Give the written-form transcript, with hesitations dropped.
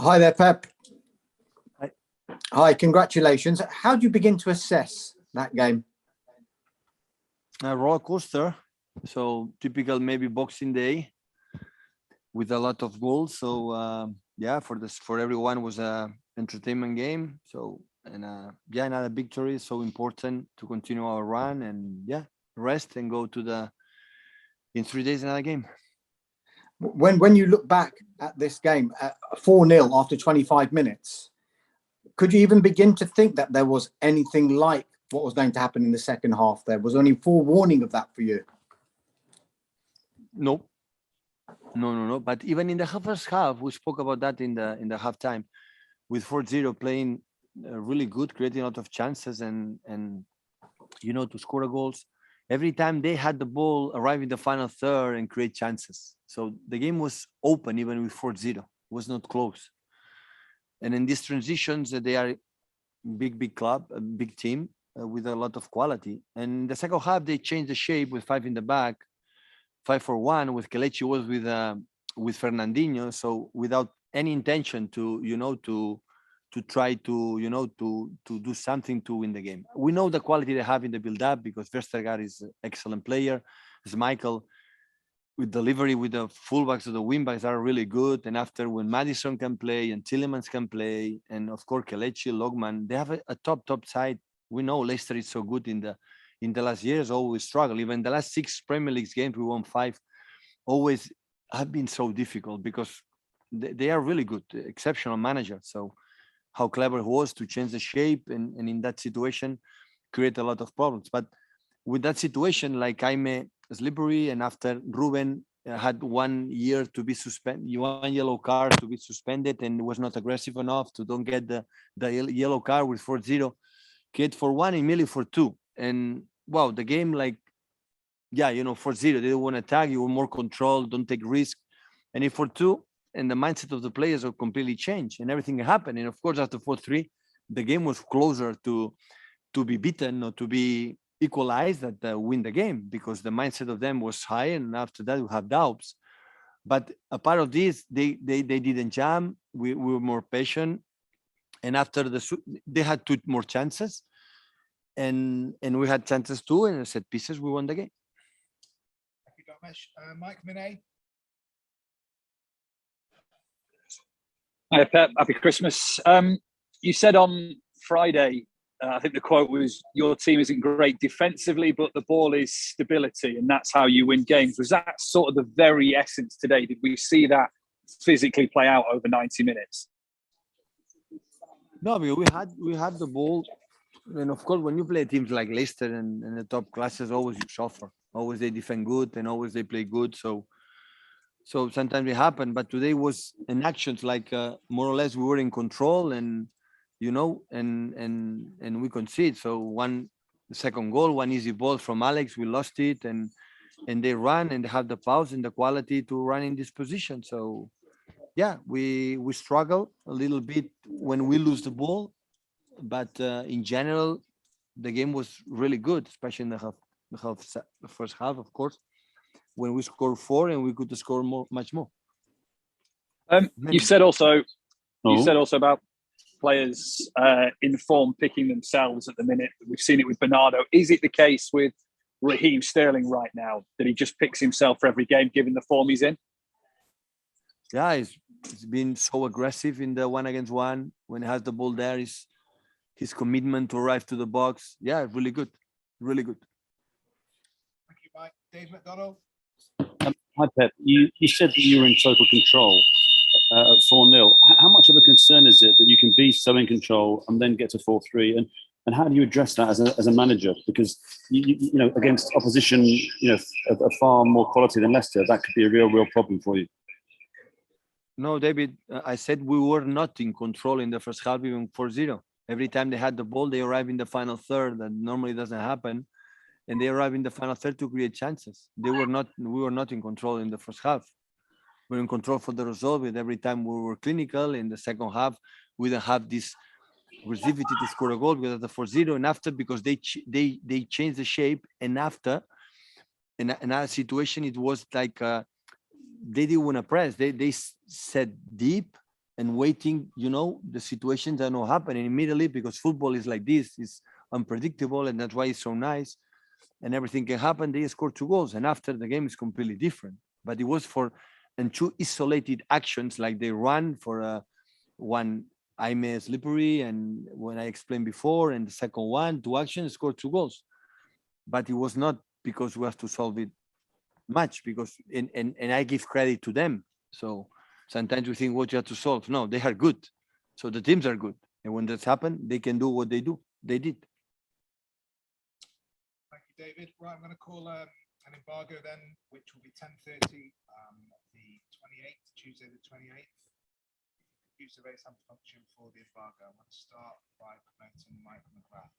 Hi there, Pep. Hi. Hi, congratulations. How do you begin to assess that game? A roller coaster, so typical maybe Boxing Day with a lot of goals. So yeah, for everyone was a entertainment game. So and yeah, another victory. So important to continue our run and yeah, rest and go to the in 3 days another game. When you look back at this game, 4-0 after 25 minutes, could you even begin to think that there was anything like what was going to happen in the second half? There was only forewarning of that for you. No. But even in the first half, we spoke about that in the halftime, with 4-0 playing really good, creating a lot of chances and to score goals. Every time they had the ball, arrive in the final third and create chances. So the game was open even with 4-0. It was not close. And in these transitions, they are big club, a big team with a lot of quality. And the second half, they changed the shape with 5 in the back, 5-4-1 with Kelechi was with Fernandinho. So without any intention to try to do something to win the game. We know the quality they have in the build-up because Vestergaard is an excellent player. As Michael with delivery with the fullbacks or the wingbacks are really good. And after when Madison can play and Tillemans can play, and of course Kelechi, Logman, they have a top side. We know Leicester is so good in the last years, always struggle. Even the last 6 Premier League games, we won 5, always have been so difficult because they are really good, exceptional managers. So how clever he was to change the shape and in that situation create a lot of problems. But with that situation, like Jaime slippery, and after Ruben had 1 year to be suspended, 1 yellow card to be suspended, and was not aggressive enough to don't get the yellow card with 4-0, get for 1 immediately for 2. And wow, the game, like, yeah, 4-0, they don't want to attack, you want more control, don't take risk. And if 4-2, and the mindset of the players will completely change and everything happened. And of course, after 4-3, the game was closer to be beaten or to be equalized that win the game because the mindset of them was high. And after that, we have doubts. But a part of this, they didn't jam. We were more patient. And after they had 2 more chances. And we had chances too. And set pieces, we won the game. Thank you, Domesh. Mike Minay. Hi, Pep. Happy Christmas. You said on Friday, I think the quote was, your team isn't great defensively, but the ball is stability, and that's how you win games. Was that sort of the very essence today? Did we see that physically play out over 90 minutes? No, I mean, we had the ball. And of course, when you play teams like Leicester and the top classes, always you suffer. Always they defend good and always they play good. So sometimes it happened, but today was an actions like more or less we were in control and and we concede. So the second goal, 1 easy ball from Alex, we lost it and they run and they have the pulse and the quality to run in this position. So yeah, we struggle a little bit when we lose the ball, but in general, the game was really good, especially in the first half, of course, when we scored 4 and we could score much more. You said also about players in form picking themselves at the minute. We've seen it with Bernardo. Is it the case with Raheem Sterling right now that he just picks himself for every game, given the form he's in? Yeah, he's been so aggressive in the 1-against-1 when he has the ball there. His commitment to arrive to the box. Yeah, really good. Really good. Thank you, Mike. Dave McDonald. Hi, Pep. You said that you were in total control at 4-0. How much of a concern is it that you can be so in control and then get to 4-3? And how do you address that as a manager? Because you know, against opposition, of far more quality than Leicester, that could be a real problem for you. No, David, I said we were not in control in the first half, even 4-0. Every time they had the ball, they arrive in the final third. That normally doesn't happen. And they arrive in the final third to create chances. We were not in control in the first half. We were in control for the result, but every time we were clinical. In the second half, we didn't have this aggressivity to score a goal because of the 4-0. And after, because they changed the shape, and after, in another situation, it was like they didn't want to press. They set deep, and waiting, the situations are not happening immediately, because football is like this, it's unpredictable, and that's why it's so nice, and everything can happen. They score 2 goals, and after the game is completely different. But it was and 2 isolated actions, like they run for one Jaime slippery, and when I explained before, and the second one, 2 actions, scored 2 goals. But it was not because we have to solve it much, because and I give credit to them. So sometimes we think what you have to solve. No, they are good. So the teams are good. And when that's happened, they can do what they do. They did. Thank you, David. Right, I'm going to call an embargo then, which will be 10:30, the 28th, Tuesday the 28th. Use the raise hand function for the embargo. I'm going to start by promoting Mike McGrath.